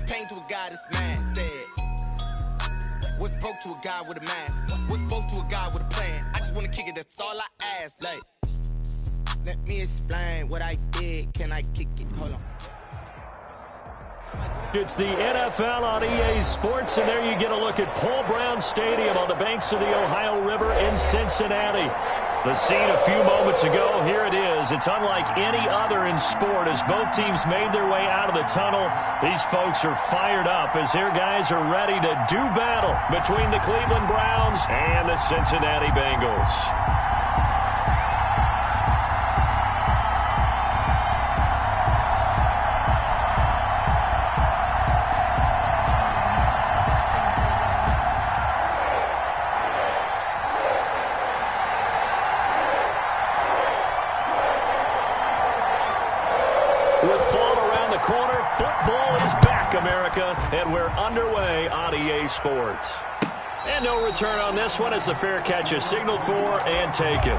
pain to a guy that's mad. Said, what's broke to a guy with a mask? What's broke to a guy with a plan? I just wanna kick it, that's all I ask. Like, let me explain what I did. Can I kick it? Hold on. It's the NFL on EA Sports, and there you get a look at Paul Brown Stadium on the banks of the Ohio River in Cincinnati. The scene a few moments ago, here it is. It's unlike any other in sport as both teams made their way out of the tunnel. These folks are fired up as their guys are ready to do battle between the Cleveland Browns and the Cincinnati Bengals. With fall around the corner, football is back, America, and we're underway on EA Sports. And no return on this one as the fair catch is signaled for and taken.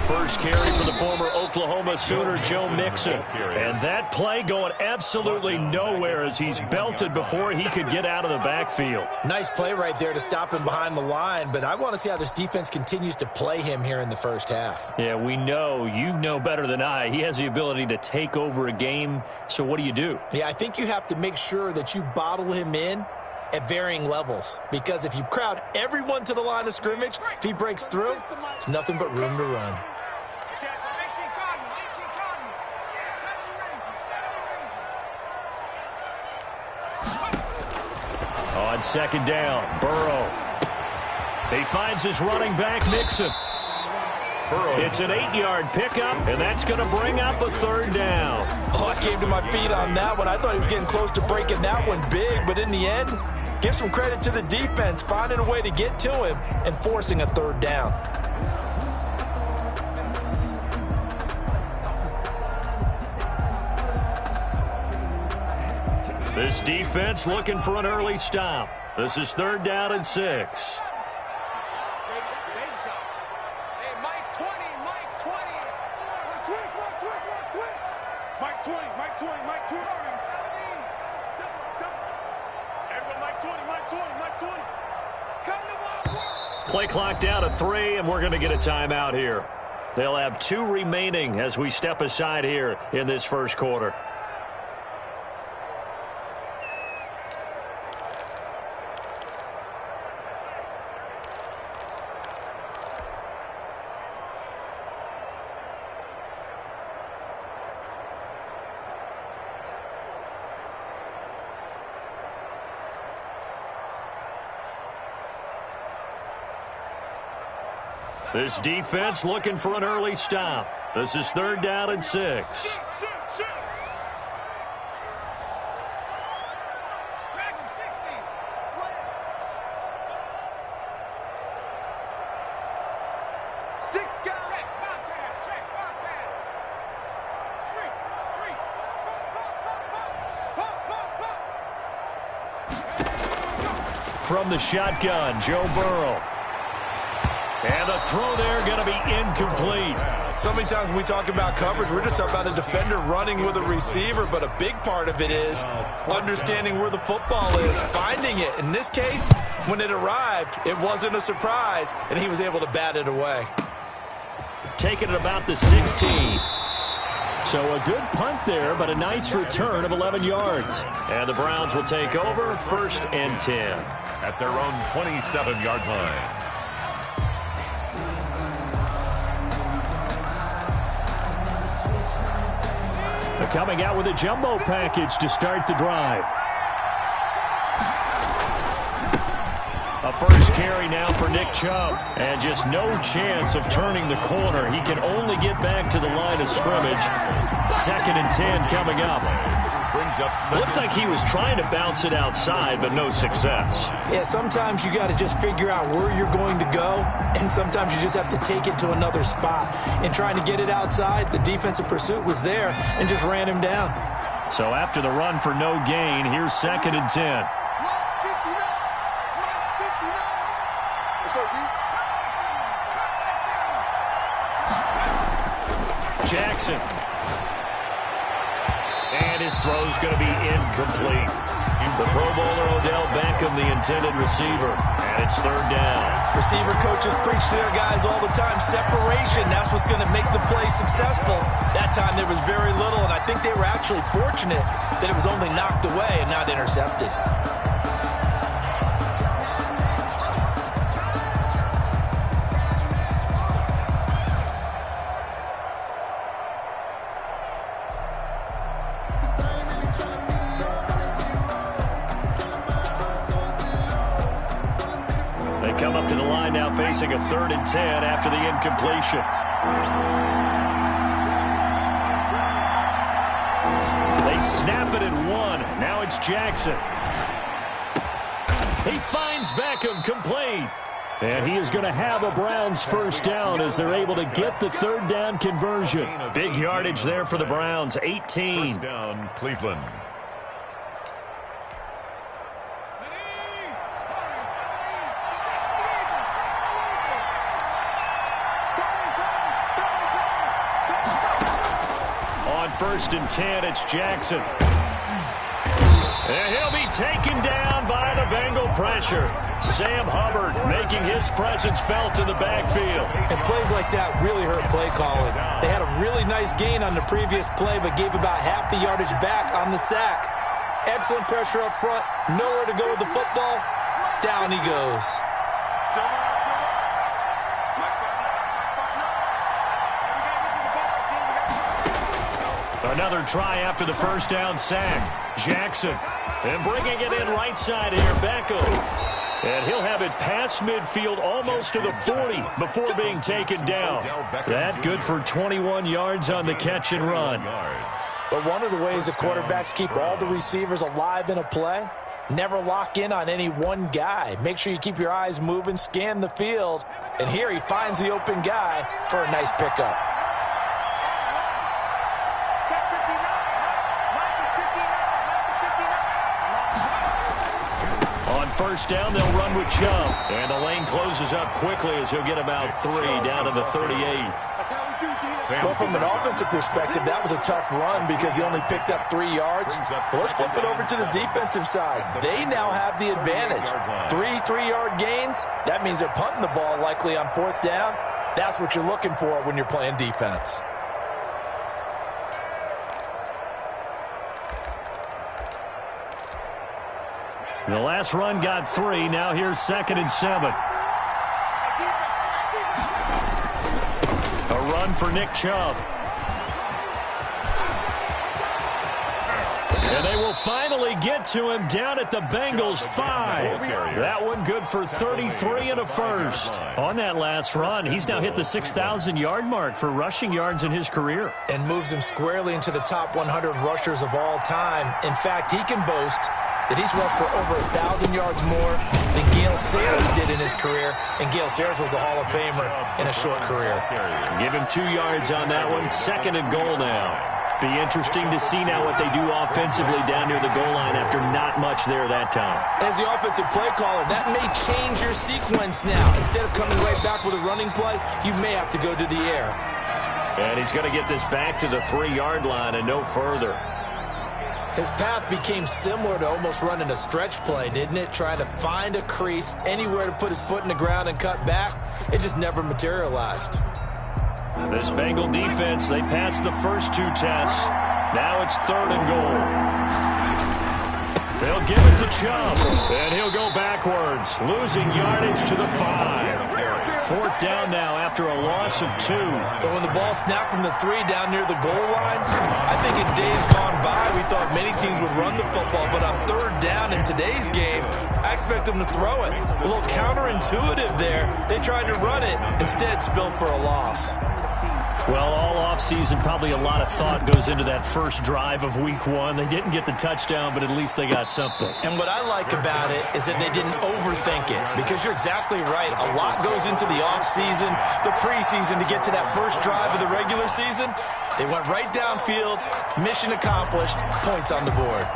First carry for the former Oklahoma Sooner, Joe Mixon. And that play going absolutely nowhere as he's belted before he could get out of the backfield. Nice play right there to stop him behind the line, but I want to see how this defense continues to play him here in the first half. Yeah, we know. You know better than I. He has the ability to take over a game, so what do you do? Yeah, I think you have to make sure that you bottle him in at varying levels, because if you crowd everyone to the line of scrimmage, if he breaks through, it's nothing but room to run. On second down, Burrow. He finds his running back, Mixon. It's an 8-yard pickup, and that's going to bring up a third down. Oh, I came to my feet on that one. I thought he was getting close to breaking that one big, but in the end, give some credit to the defense, finding a way to get to him and forcing a third down. This defense looking for an early stop. This is 3rd down and 6. Play clock down to 3, and we're going to get a timeout here. They'll have 2 remaining as we step aside here in this first quarter. This defense looking for an early stop. This is 3rd down and 6. From the shotgun, Joe Burrow. And the throw there going to be incomplete. So many times when we talk about coverage, we're just talking about a defender running with a receiver, but a big part of it is understanding where the football is, finding it. In this case, when it arrived, it wasn't a surprise, and he was able to bat it away. Taking it about the 16. So a good punt there, but a nice return of 11 yards. And the Browns will take over 1st and 10. At their own 27-yard line. They're coming out with a jumbo package to start the drive. A first carry now for Nick Chubb. And just no chance of turning the corner. He can only get back to the line of scrimmage. 2nd and 10 coming up. Brings brings up second. Looked like he was trying to bounce it outside, but no success. Yeah, sometimes you got to just figure out where you're going to go, and sometimes you just have to take it to another spot. In trying to get it outside, the defensive pursuit was there and just ran him down. So after the run for no gain, here's 2nd and 10. Jackson. And his throw's going to be incomplete. The Pro Bowler Odell Beckham, the intended receiver. And it's 3rd down. Receiver coaches preach to their guys all the time. Separation, that's what's going to make the play successful. That time there was very little, and I think they were actually fortunate that it was only knocked away and not intercepted. Come up to the line now facing a 3rd and 10 after the incompletion. They snap it at 1. Now it's Jackson. He finds Beckham complete. And he is going to have a Browns 1st down as they're able to get the 3rd down conversion. Big yardage there for the Browns, 18. 1st down, Cleveland. On 1st and 10, it's Jackson. And he'll be taken down by the Bengal pressure. Sam Hubbard making his presence felt in the backfield. And plays like that really hurt play calling. They had a really nice gain on the previous play, but gave about half the yardage back on the sack. Excellent pressure up front. Nowhere to go with the football. Down he goes. Another try after the 1st down sack. Jackson. And bringing it in right side here, Beckham. And he'll have it past midfield almost to the 40 before being taken down. That good for 21 yards on the catch and run. But one of the ways the quarterbacks keep all the receivers alive in a play, never lock in on any one guy. Make sure you keep your eyes moving, scan the field. And here he finds the open guy for a nice pickup. On 1st down, they'll run with Chubb. And the lane closes up quickly as he'll get about 3 down to the 38. Well, from an offensive perspective, that was a tough run because he only picked up 3 yards. Well, let's flip it over to the defensive side. They now have the advantage. 3 3-yard gains. That means they're punting the ball likely on 4th down. That's what you're looking for when you're playing defense. The last run got 3. Now here's 2nd and 7. A run for Nick Chubb. And they will finally get to him down at the Bengals 5. That one good for 33 and a 1st. On that last run, he's now hit the 6,000-yard mark for rushing yards in his career. And moves him squarely into the top 100 rushers of all time. In fact, he can boast that he's rushed for over 1,000 yards more than Gale Sayers did in his career, and Gale Sayers was a Hall of Famer in a short career. Give him 2 yards on that one. 2nd and goal now. Be interesting to see now what they do offensively down near the goal line after not much there that time. As the offensive play caller, that may change your sequence now. Instead of coming right back with a running play, you may have to go to the air. And he's going to get this back to the 3-yard line and no further. His path became similar to almost running a stretch play, didn't it? Trying to find a crease, anywhere to put his foot in the ground and cut back. It just never materialized. This Bengal defense, they passed the first 2 tests. Now it's 3rd and goal. They'll give it to Chubb, and he'll go backwards, losing yardage to the 5. 4th down now after a loss of 2. But when the ball snapped from the 3 down near the goal line, I think in days gone by, we thought many teams would run the football, but on 3rd down in today's game, I expect them to throw it. A little counterintuitive there. They tried to run it, instead spilled for a loss. Well, all offseason, probably a lot of thought goes into that first drive of week one. They didn't get the touchdown, but at least they got something. And what I like about it is that they didn't overthink it, because you're exactly right. A lot goes into the offseason, the preseason to get to that first drive of the regular season. They went right downfield, mission accomplished, points on the board.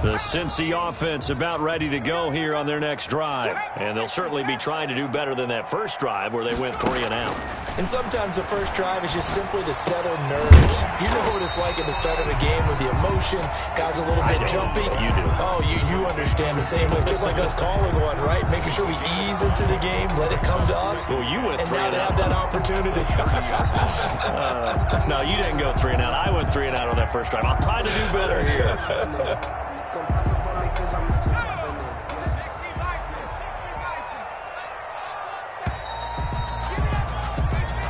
The Cincy offense about ready to go here on their next drive. And they'll certainly be trying to do better than that first drive where they went 3 and out. And sometimes the first drive is just simply to settle nerves. You know what it's like at the start of a game with the emotion. Guys a little bit jumpy. You do. Oh, you understand the same way. Just like us calling one, right? Making sure we ease into the game, let it come to us. Well, you went 3 and and now out. they have that opportunity. No, you didn't go 3 and out. I went 3 and out on that first drive. I'll try to do better here.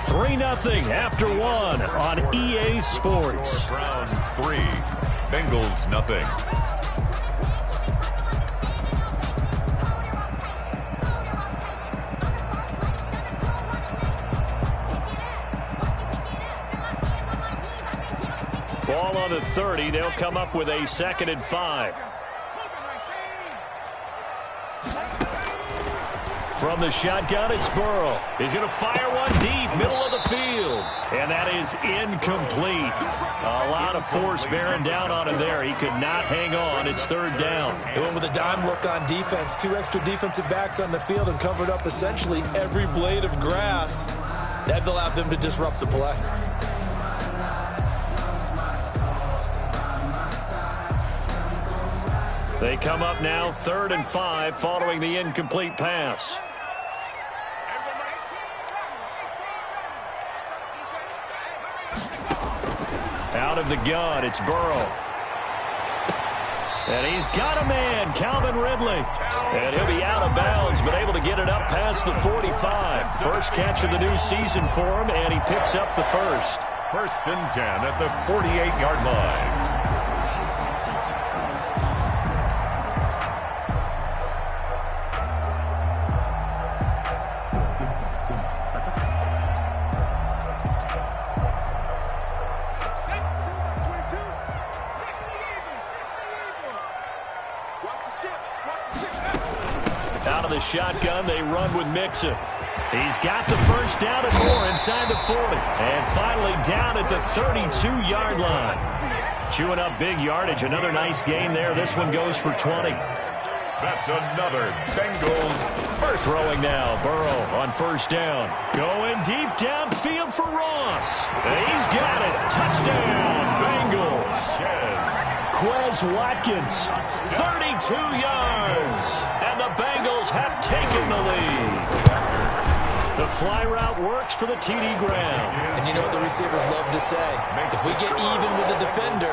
3-0 after 1 on EA Sports. Browns 3, Bengals nothing. Ball on the 30. They'll come up with a 2nd and 5. From the shotgun, it's Burrow. He's going to fire one deep, middle of the field. And that is incomplete. A lot of force bearing down on him there. He could not hang on. It's 3rd down. They went with a dime look on defense. 2 extra defensive backs on the field and covered up essentially every blade of grass. That allowed them to disrupt the play. They come up now 3rd and 5 following the incomplete pass. Out of the gun, it's Burrow. And he's got a man, Calvin Ridley. And he'll be out of bounds, but able to get it up past the 45. First catch of the new season for him, and he picks up the first. 1st and 10 at the 48-yard line. Out of the shotgun, they run with Mixon. He's got the first down and more inside the 40. And finally down at the 32-yard line. Chewing up big yardage. Another nice gain there. This one goes for 20. That's another Bengals first. Throwing now, Burrow on 1st down. Going deep downfield for Ross. And he's got it. Touchdown, Bengals. Quez Watkins, 32 yards. And the Bengals have taken the lead. The fly route works for the TD Graham. And you know what the receivers love to say? If we get even with the defender,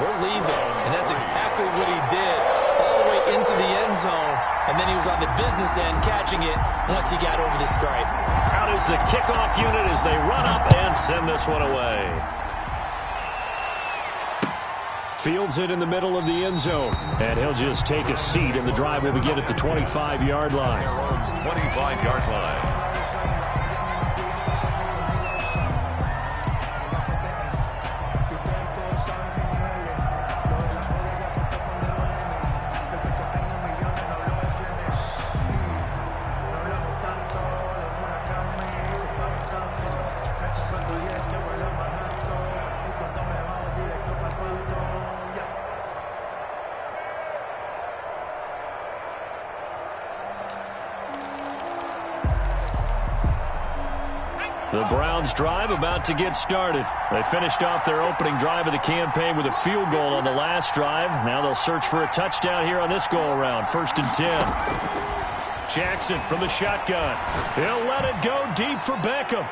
we're leaving. And that's exactly what he did, all the way into the end zone. And then he was on the business end catching it once he got over the stripe. Out is the kickoff unit as they run up and send this one away. Fields it in the middle of the end zone. And he'll just take a seat, and the drive will begin at the 25-yard line. 25-yard line. The Browns drive about to get started. They finished off their opening drive of the campaign with a field goal on the last drive. Now they'll search for a touchdown here on this go-around. 1st and 10. Jackson from the shotgun. He'll let it go deep for Beckham.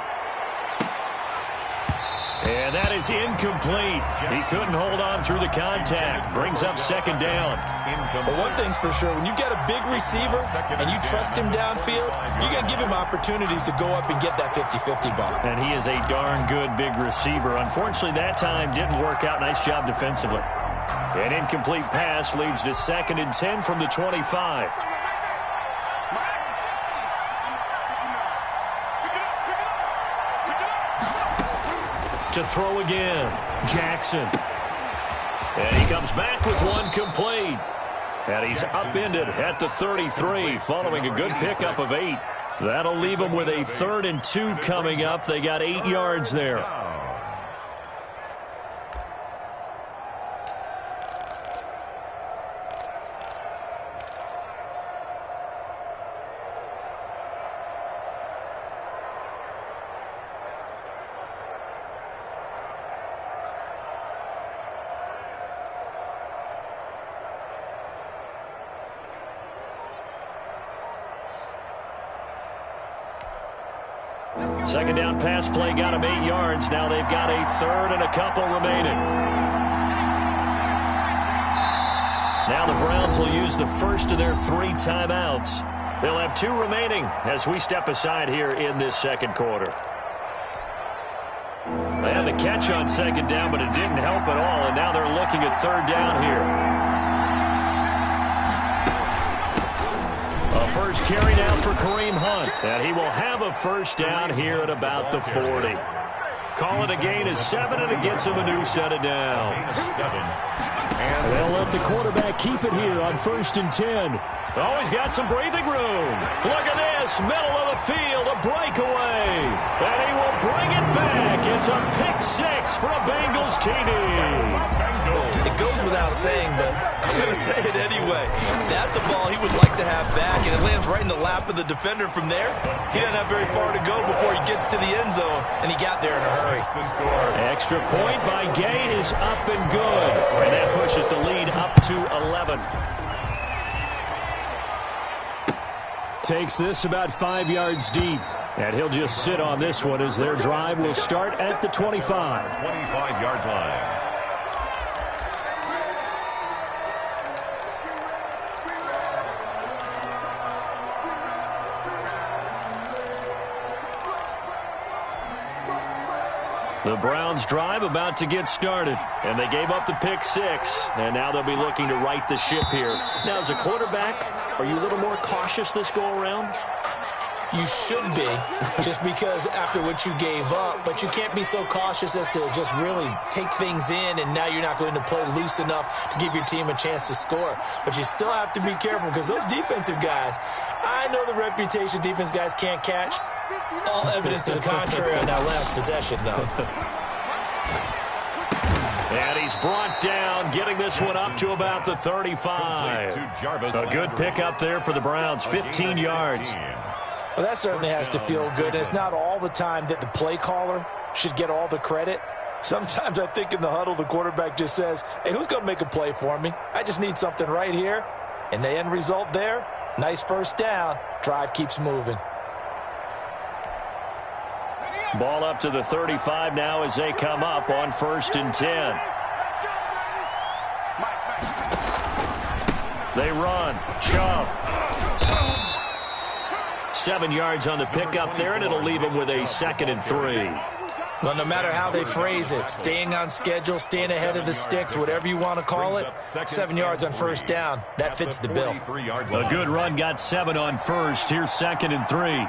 And that is incomplete. He couldn't hold on through the contact. Brings up 2nd down. But one thing's for sure, when you get a big receiver and you trust him downfield, you got to give him opportunities to go up and get that 50-50 ball. And he is a darn good big receiver. Unfortunately, that time didn't work out. Nice job defensively. An incomplete pass leads to 2nd and 10 from the 25. To throw again, Jackson. And he comes back with one complete. And he's upended at the 33 following a good pickup of 8. That'll leave them with a 3rd and 2 coming up. They got 8 yards there. Second down pass play got them 8 yards. Now they've got a 3rd and a couple remaining. Now the Browns will use the first of their 3 timeouts. They'll have 2 remaining as we step aside here in this second quarter. They had the catch on 2nd down, but it didn't help at all, and now they're looking at 3rd down here. First carry now for Kareem Hunt. And he will have a first down here at about the 40. Call it a gain of 7, and it gets him a new set of downs. And they'll let the quarterback keep it here on 1st and 10. Oh, he's got some breathing room. Look at this. Middle of the field, a breakaway. And he will bring it back. It's a pick 6 for a Bengals TD. It goes without saying, but I'm going to say it anyway. That's a ball he would like to have back, and it lands right in the lap of the defender from there. He doesn't have very far to go before he gets to the end zone, and he got there in a hurry. Extra point by Gay is up and good. And that pushes the lead up to 11. Takes this about 5 yards deep. And he'll just sit on this one as their drive will start at the 25. 25-yard line. The Browns drive about to get started, and they gave up the pick 6, and now they'll be looking to right the ship here. Now, as a quarterback, are you a little more cautious this go-around? You should be, just because after what you gave up, but you can't be so cautious as to just really take things in, and now you're not going to play loose enough to give your team a chance to score. But you still have to be careful because those defensive guys, I know the reputation defense guys can't catch. All evidence to the contrary on that last possession, though. And he's brought down, getting this one up to about the 35. A good pickup there for the Browns, 15 yards. Well, that certainly has to feel good. And it's not all the time that the play caller should get all the credit. Sometimes I think in the huddle, the quarterback just says, hey, who's going to make a play for me? I just need something right here. And the end result there, nice first down. Drive keeps moving. Ball up to the 35 now as they come up on 1st and 10. They run. Chubb. 7 yards on the pickup there, and it'll leave them with a 2nd and 3. Well, no matter how they phrase it, staying on schedule, staying ahead of the sticks, whatever you want to call it, 7 yards on first down, that fits the bill. A good run got 7 on first. Here's 2nd and 3.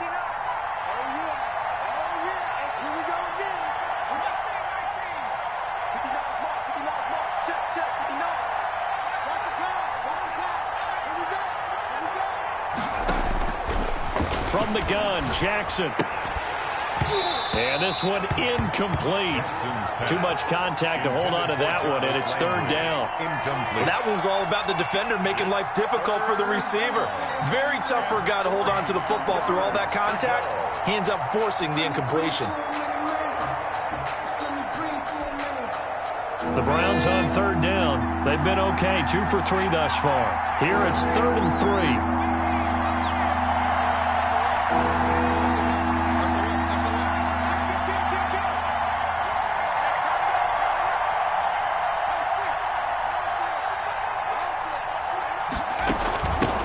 From the gun, Jackson. And this one incomplete. Too much contact to hold on to that one, and it's 3rd down. Well, that one's all about the defender making life difficult for the receiver. Very tough for a guy to hold on to the football through all that contact. He ends up forcing the incompletion. The Browns on 3rd down. They've been okay, 2 for 3 thus far. Here it's 3rd and 3.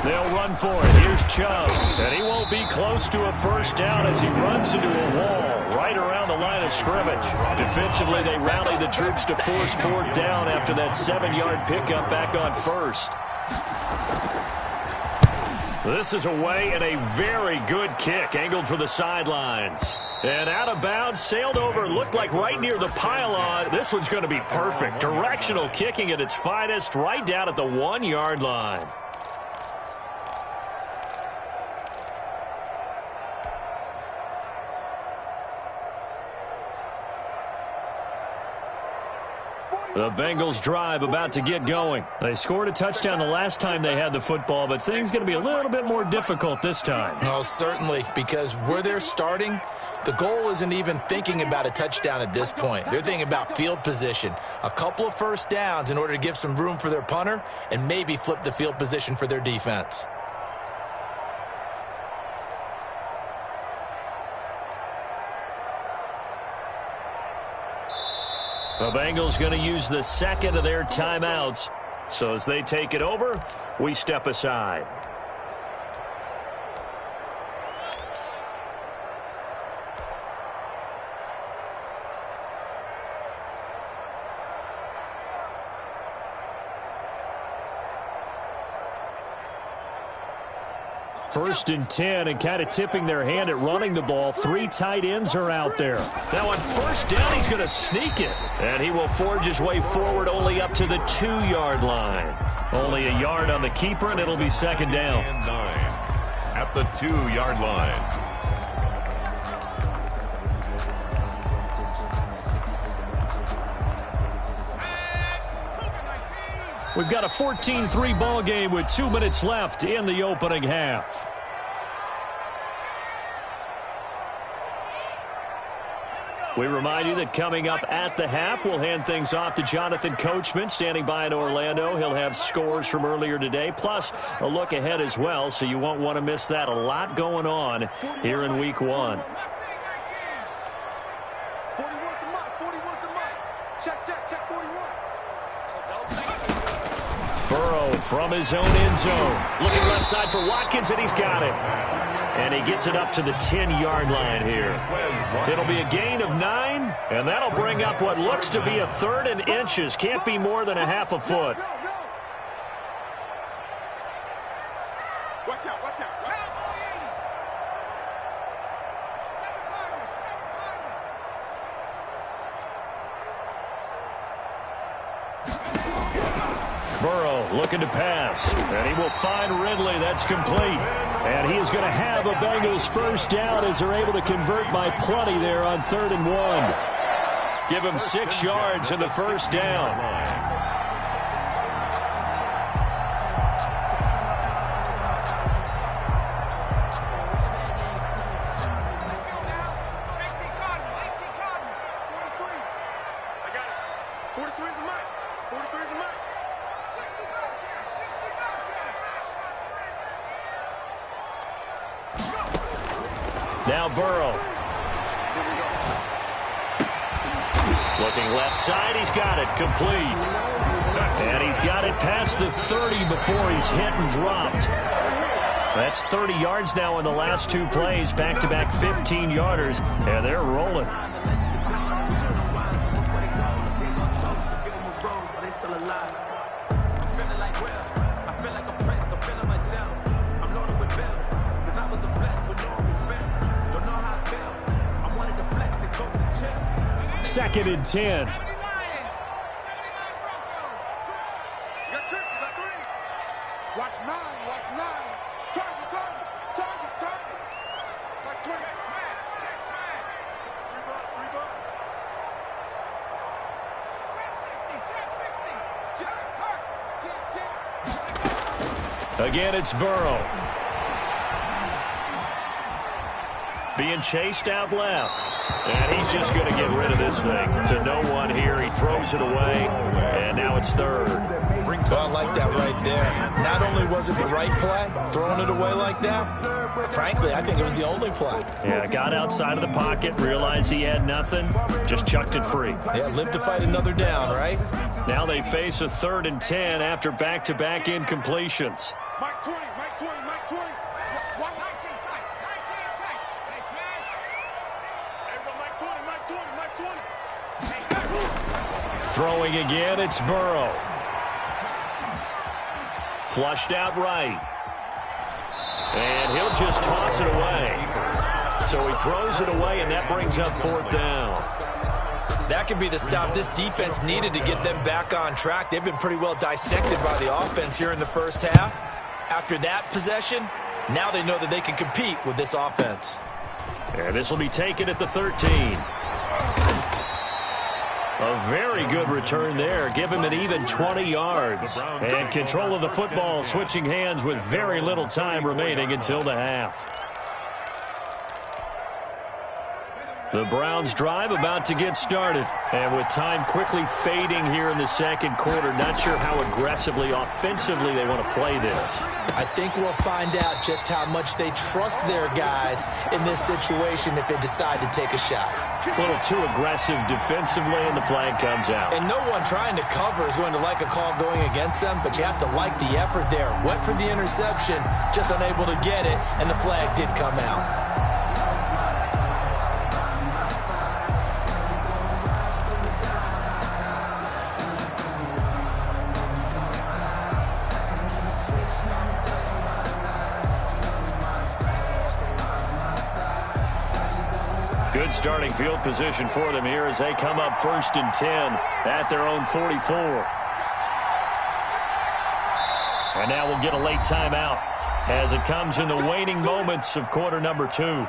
They'll run for it. Here's Chubb. And he won't be close to a first down as he runs into a wall right around the line of scrimmage. Defensively, they rally the troops to force fourth down after that 7-yard pickup back on first. This is away and a very good kick angled for the sidelines. And out of bounds, sailed over, looked like right near the pylon. This one's going to be perfect. Directional kicking at its finest, right down at the 1-yard line. The Bengals drive about to get going. They scored a touchdown the last time they had the football, but things going to be a little bit more difficult this time. Oh, certainly, because where they're starting, the goal isn't even thinking about a touchdown at this point. They're thinking about field position. A couple of first downs in order to give some room for their punter and maybe flip the field position for their defense. The Bengals going to use the second of their timeouts. So as they take it over, we step aside. First and 10, and kind of tipping their hand at running the ball. 3 tight ends are out there. Now on first down, he's going to sneak it. And he will forge his way forward only up to the 2-yard line. Only a yard on the keeper, and it'll be second down. And 9 at the 2-yard line. We've got a 14-3 ball game with 2 minutes left in the opening half. We remind you that coming up at the half, we'll hand things off to Jonathan Coachman, standing by in Orlando. He'll have scores from earlier today, plus a look ahead as well, so you won't want to miss that. A lot going on here in Week 1. Burrow from his own end zone. Looking left side for Watkins, and he's got it. And he gets it up to the 10-yard line here. It'll be a gain of 9, and that'll bring up what looks to be a 3rd and inches. Can't be more than a half a foot. Watch out, watch out. Burrow looking to pass, and he will find Ridley. That's complete. And he is going to have a Bengals first down as they're able to convert by plenty there on 3rd and 1. Give him 6 yards in the first down. Now Burrow. Looking left side, he's got it, complete. And he's got it past the 30 before he's hit and dropped. That's 30 yards now in the last 2 plays, back-to-back 15-yarders, and they're rolling. Second and 10. Watch 9, watch 9. Target, target, target, target. Watch 20. Again, it's Burrow. Being chased out left. And he's just going to get rid of this thing to no one here. He throws it away, and now it's 3rd. Well, I like that right there. Not only was it the right play, throwing it away like that, frankly, I think it was the only play. Yeah, got outside of the pocket, realized he had nothing, just chucked it free. Yeah, live to fight another down, right? Now they face a 3rd and 10 after back-to-back incompletions. Mike 20, Mike 20, Mike Throwing again, it's Burrow. Flushed out right. And he'll just toss it away. So he throws it away, and that brings up 4th down. That could be the stop this defense needed to get them back on track. They've been pretty well dissected by the offense here in the first half. After that possession, now they know that they can compete with this offense. And this will be taken at the 13. A very good return there. Give him an even 20 yards. And control of the football, switching hands with very little time remaining until the half. The Browns drive about to get started. And with time quickly fading here in the second quarter, not sure how aggressively, offensively they want to play this. I think we'll find out just how much they trust their guys in this situation if they decide to take a shot. A little too aggressive defensively, and the flag comes out. And no one trying to cover is going to like a call going against them, but you have to like the effort there. Went for the interception, just unable to get it, and the flag did come out. Good starting field position for them here as they come up 1st and 10 at their own 44. And now we'll get a late timeout as it comes in the waning moments of quarter number 2.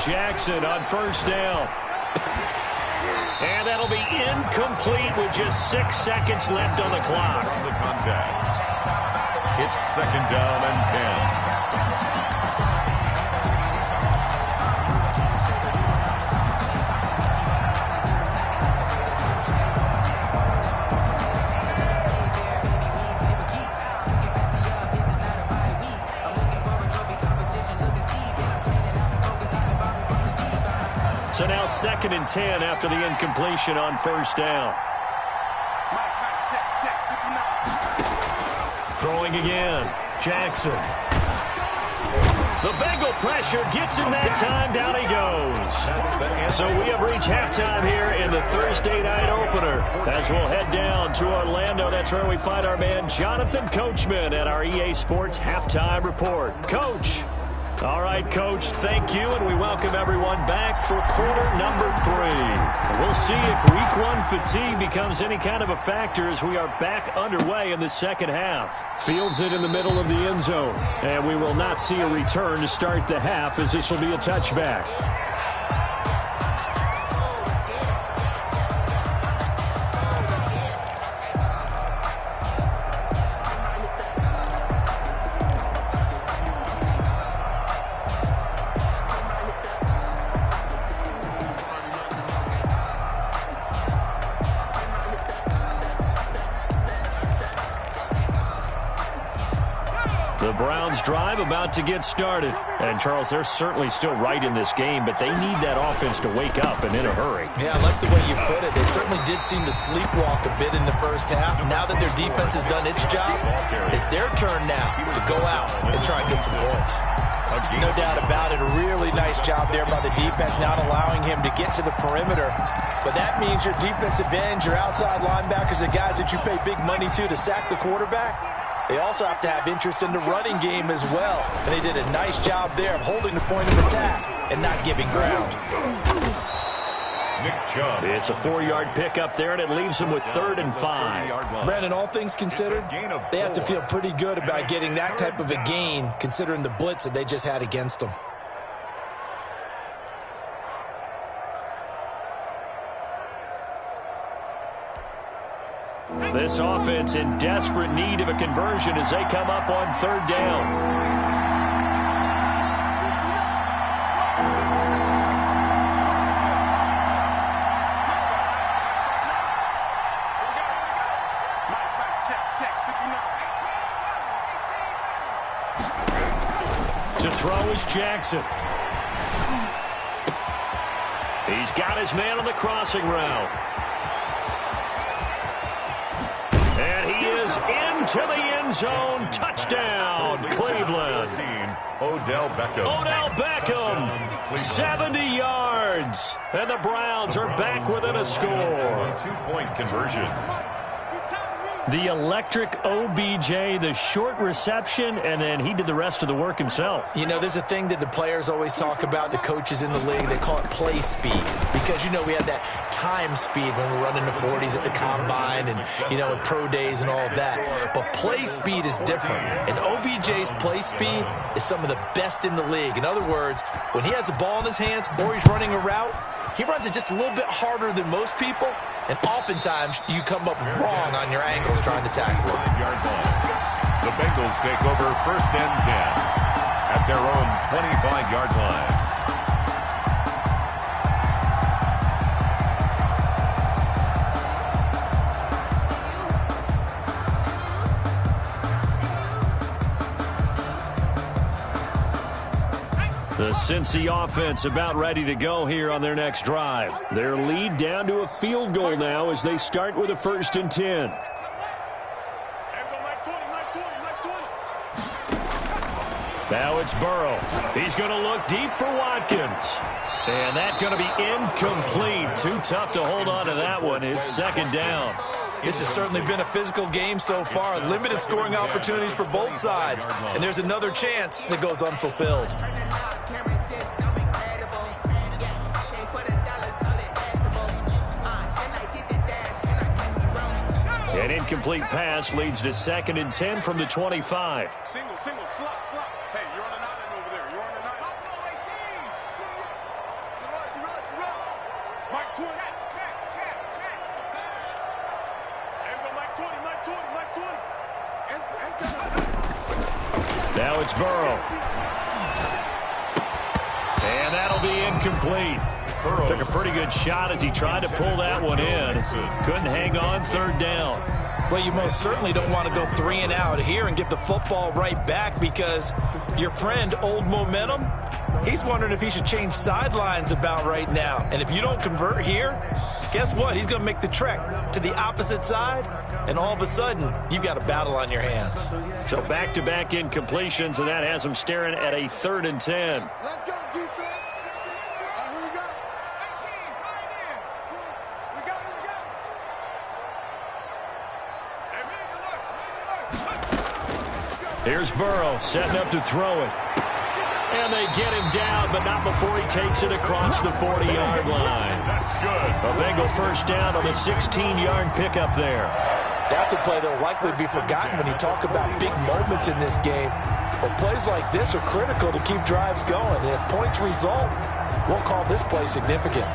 Jackson on 1st down. And that'll be incomplete with just 6 seconds left on the clock. From the contact. It's 2nd down and 10. So now 2nd and 10 after the incompletion on 1st down. Throwing again. Jackson. The Bengal pressure gets him that time. Down he goes. So we have reached halftime here in the Thursday night opener. As we'll head down to Orlando, that's where we find our man Jonathan Coachman at our EA Sports Halftime Report. Coach. All right, Coach, thank you, and we welcome everyone back for quarter number 3. And we'll see if Week 1 fatigue becomes any kind of a factor as we are back underway in the second half. Fields it in the middle of the end zone, and we will not see a return to start the half as this will be a touchback. The Browns drive about to get started. And, Charles, they're certainly still right in this game, but they need that offense to wake up and in a hurry. Yeah, I like the way you put it. They certainly did seem to sleepwalk a bit in the first half. Now that their defense has done its job, it's their turn now to go out and try and get some points. No doubt about it. A really nice job there by the defense, not allowing him to get to the perimeter. But that means your defensive ends, your outside linebackers, the guys that you pay big money to sack the quarterback, they also have to have interest in the running game as well. And they did a nice job there of holding the point of attack and not giving ground. Nick Chubb. It's a 4-yard pickup there, and it leaves them with 3rd and 5. Brandon, all things considered, they have to feel pretty good about getting that type of a gain, considering the blitz that they just had against them. This offense in desperate need of a conversion as they come up on 3rd down. To throw is Jackson. He's got his man on the crossing route. And he is into the end zone. Touchdown, Cleveland. Odell Beckham, 70 yards. And the Browns are back within a score. 2-point conversion. The electric OBJ, the short reception, and then he did the rest of the work himself. You know, there's a thing that the players always talk about, the coaches in the league, they call it play speed. Because, you know, we had that time speed when we're running the 40s at the combine and, you know, at pro days and all of that. But play speed is different. And OBJ's play speed is some of the best in the league. In other words, when he has the ball in his hands or he's running a route, he runs it just a little bit harder than most people, and oftentimes you come up wrong on your angles trying to tackle it. 5-yard line. The Bengals take over 1st and 10 at their own 25-yard line. The Cincy offense about ready to go here on their next drive. Their lead down to a field goal now as they start with a 1st and 10. Now it's Burrow. He's going to look deep for Watkins. And that's going to be incomplete. Too tough to hold on to that one. It's 2nd down. This has certainly been a physical game so far. Limited scoring opportunities for both sides. And there's another chance that goes unfulfilled. An incomplete pass leads to 2nd and 10 from the 25. Single, slot. Hey, you're on an island over there. You're on an island. Mike 20. Check. Hey, Mike 20. Now it's Burrow. And that'll be incomplete. Took a pretty good shot as he tried to pull that one in. Couldn't hang on 3rd down. Well, you most certainly don't want to go 3 and out here and give the football right back because your friend, Old Momentum, he's wondering if he should change sidelines about right now. And if you don't convert here, guess what? He's going to make the trek to the opposite side, and all of a sudden, you've got a battle on your hands. So back-to-back incompletions, and that has him staring at a 3rd and 10. Let's go, defense. Here we go. 18, right in. We got. Here's Burrow setting up to throw it. And they get him down, but not before he takes it across the 40-yard line. That's good. A Bengal 1st down on the 16-yard pickup there. That's a play that will likely be forgotten when you talk about big moments in this game. But plays like this are critical to keep drives going. And if points result, we'll call this play significant.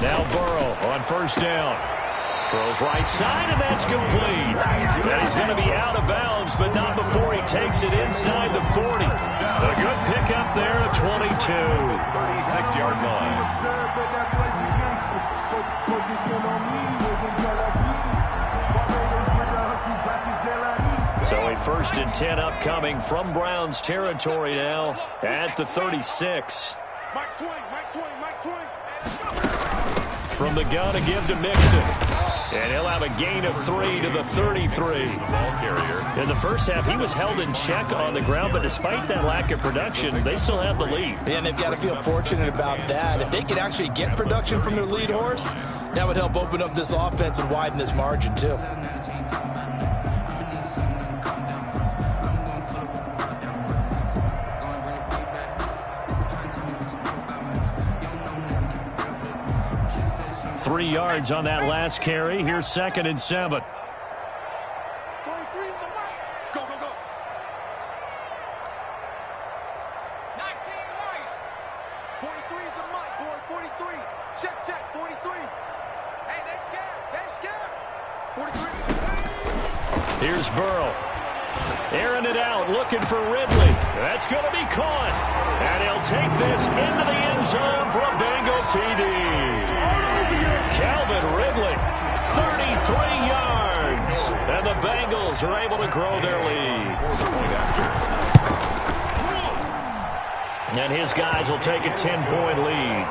Now Burrow on 1st down. Throws right side, and that's complete. And he's going to be out of bounds, but not before he takes it inside the 40. A good pickup there at 22. 36-yard line. So a 1st and 10 upcoming from Browns territory now at the 36. Mike 20. From the gun to give to Mixon. And he'll have a gain of 3 to the 33. Ball carrier. In the first half, he was held in check on the ground, but despite that lack of production, they still have the lead. And they've got to feel fortunate about that. If they could actually get production from their lead horse, that would help open up this offense and widen this margin, too. Three yards on that last carry. Here's 2nd and 7. 43 is the mark. Go. 19 right. 43 is the mark, boy. 43. Check. 43. Hey, they scared. 43. Here's Burrow. Airing it out, looking for Ridley. That's going to be caught. And he'll take this into the end zone for a Bengal TD. Calvin Ridley yards. And the Bengals are able to grow their lead. And his guys will take a 10-point lead.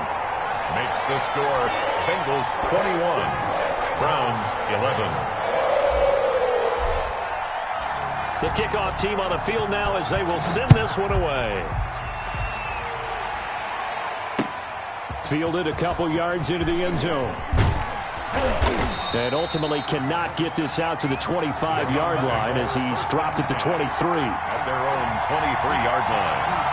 Makes the score Bengals 21, Browns 11. The kickoff team on the field now as they will send this one away. Fielded a couple yards into the end zone. And ultimately cannot get this out to the 25-yard line as he's dropped at the 23. At their own 23-yard line.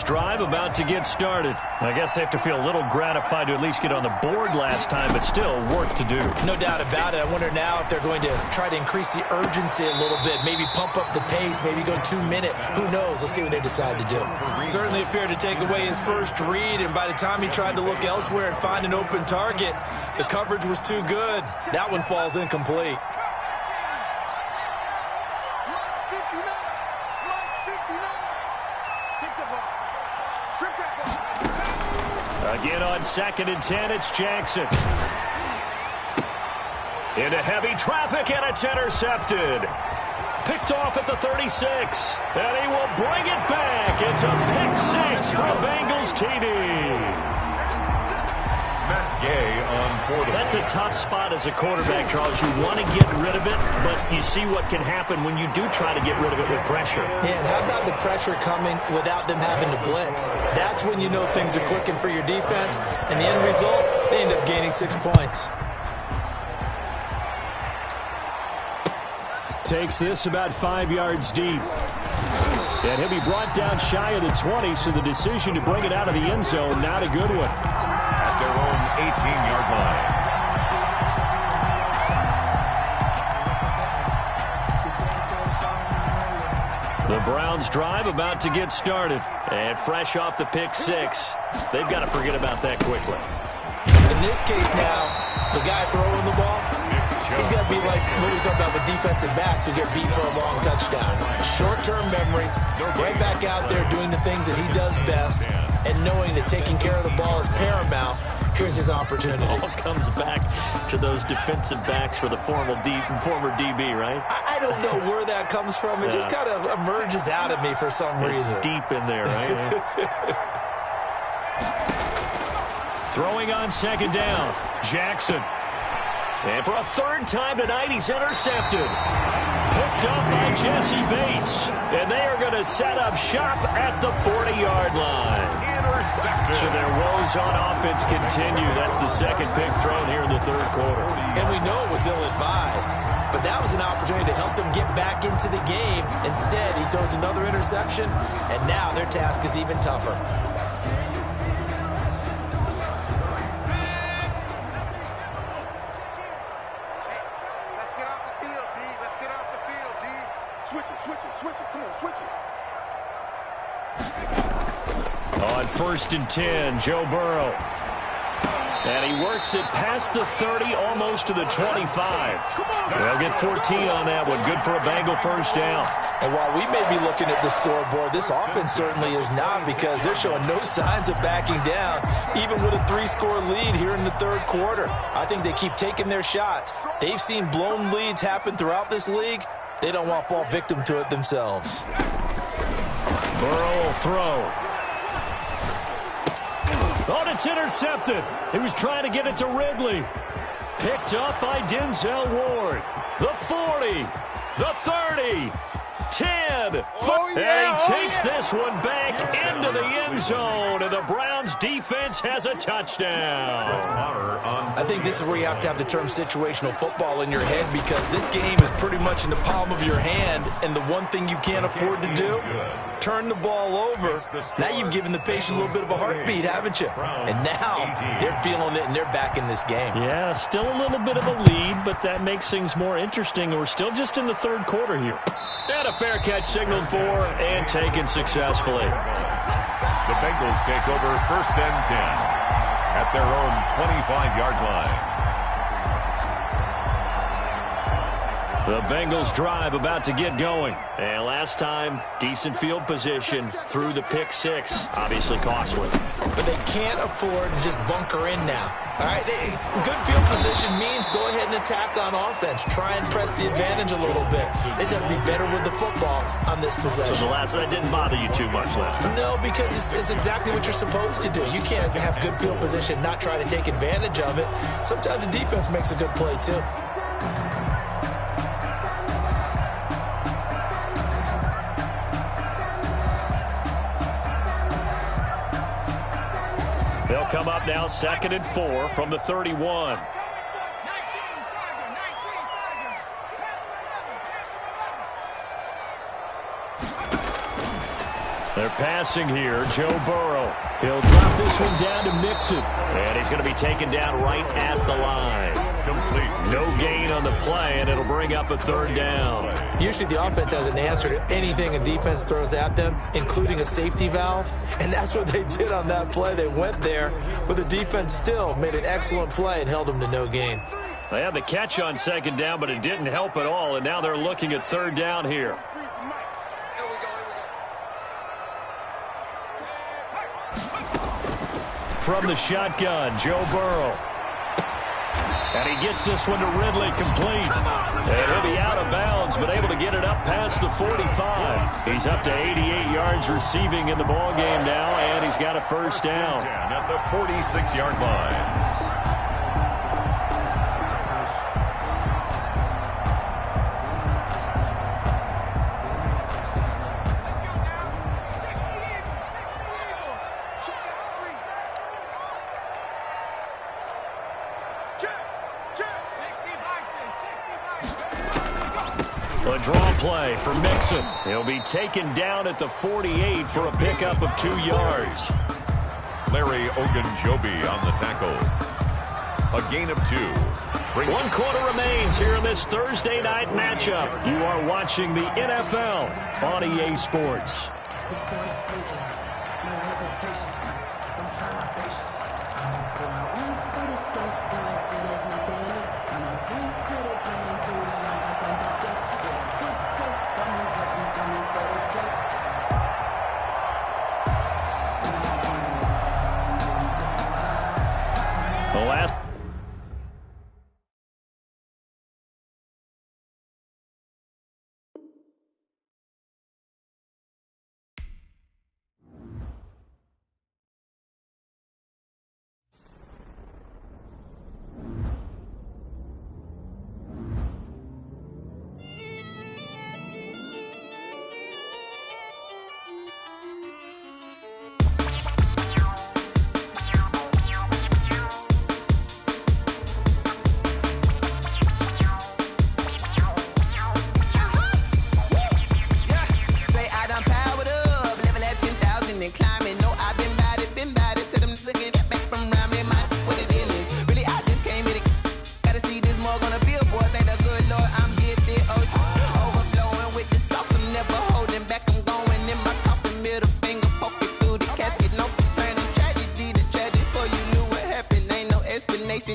Drive about to get started. I guess they have to feel a little gratified to at least get on the board last time, but still work to do. No doubt about it. I wonder now if they're going to try to increase the urgency a little bit, maybe pump up the pace, maybe go 2-minute. Who knows? Let's see what they decide to do. Certainly appeared to take away his first read, and by the time he tried to look elsewhere and find an open target, the coverage was too good. That one falls incomplete. Again on 2nd and 10, it's Jackson. Into heavy traffic, and it's intercepted. Picked off at the 36, and he will bring it back. It's a pick 6 for a Bengals TD. Matt Gay on 4. That's a tough spot as a quarterback, Charles. You want to get rid of it, but you see what can happen when you do try to get rid of it with pressure. Yeah, and how about the pressure coming without them having to blitz? That's when you know things are clicking for your defense, and the end result, they end up gaining 6 points. Takes this about 5 yards deep. And he'll be brought down shy of the 20, so the decision to bring it out of the end zone, not a good one. At their own 18-yard line. The Browns drive about to get started. And fresh off the pick 6, they've got to forget about that quickly. In this case now, the guy throwing the ball, he's got to be like what we talk about with defensive backs who get beat for a long touchdown. Short-term memory, right back out there doing the things that he does best, and knowing that taking care of the ball is paramount. Here's his opportunity. It all comes back to those defensive backs for the former DB, right? I don't know where that comes from. It just kind of emerges out of me for some reason. It's deep in there, right? Throwing on 2nd down, Jackson. And for a 3rd time tonight, he's intercepted. Picked up by Jesse Bates. And they are going to set up shop at the 40-yard line. Intercepted. So their woes on offense continue. That's the 2nd pick thrown here in the 3rd quarter. And we know it was ill-advised, but that was an opportunity to help them get back into the game. Instead, he throws another interception, and now their task is even tougher. Switch it. Come on, switch it. On 1st and 10, Joe Burrow. And he works it past the 30, almost to the 25. They'll get 14 on that one. Good for a Bengal 1st down. And while we may be looking at the scoreboard, this offense certainly is not, because they're showing no signs of backing down, even with a 3-score lead here in the 3rd quarter. I think they keep taking their shots. They've seen blown leads happen throughout this league. They don't want to fall victim to it themselves. Burrow will throw. Oh, it's intercepted. He was trying to get it to Ridley. Picked up by Denzel Ward. The 40. The 30. 10. And he takes this one back into the end zone, and the Browns defense has a touchdown. I think this is where you have to have the term situational football in your head, because this game is pretty much in the palm of your hand, and the one thing you can't afford to do, turn the ball over. Now you've given the patient a little bit of a heartbeat, haven't you? And now they're feeling it, and they're back in this game. Yeah, still a little bit of a lead, but that makes things more interesting. We're still just in the third quarter here. And a fair catch signaled for and taken successfully. The Bengals take over 1st and 10 at their own 25-yard line. The Bengals drive about to get going. And last time, decent field position through the pick six. Obviously costly. But they can't afford to just bunker in now. All right, good field position means go ahead and attack on offense. Try and press the advantage a little bit. They just have to be better with the football on this possession. So that didn't bother you too much last time? No, because it's exactly what you're supposed to do. You can't have good field position, not try to take advantage of it. Sometimes the defense makes a good play, too. They'll come up now 2nd and 4 from the 31. They're passing here. Joe Burrow. He'll drop this one down to Mixon. And he's going to be taken down right at the line. Complete. No gain on the play, and it'll bring up a 3rd down. Usually the offense has an answer to anything a defense throws at them, including a safety valve. And that's what they did on that play. They went there, but the defense still made an excellent play and held them to no gain. They had the catch on 2nd down, but it didn't help at all, and now they're looking at 3rd down here. From the shotgun, Joe Burrow. And he gets this one to Ridley, complete. And he'll be out of bounds, but able to get it up past the 45. He's up to 88 yards receiving in the ballgame now, and he's got a 1st down. At the 46-yard line. A draw play for Mixon. He'll be taken down at the 48 for a pickup of 2 yards. Larry Ogunjobi on the tackle. A gain of 2. 1 quarter remains here in this Thursday night matchup. You are watching the NFL on EA Sports. The last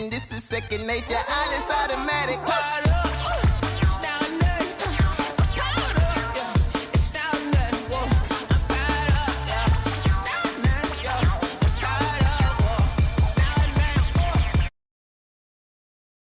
This is second nature, all is automatic.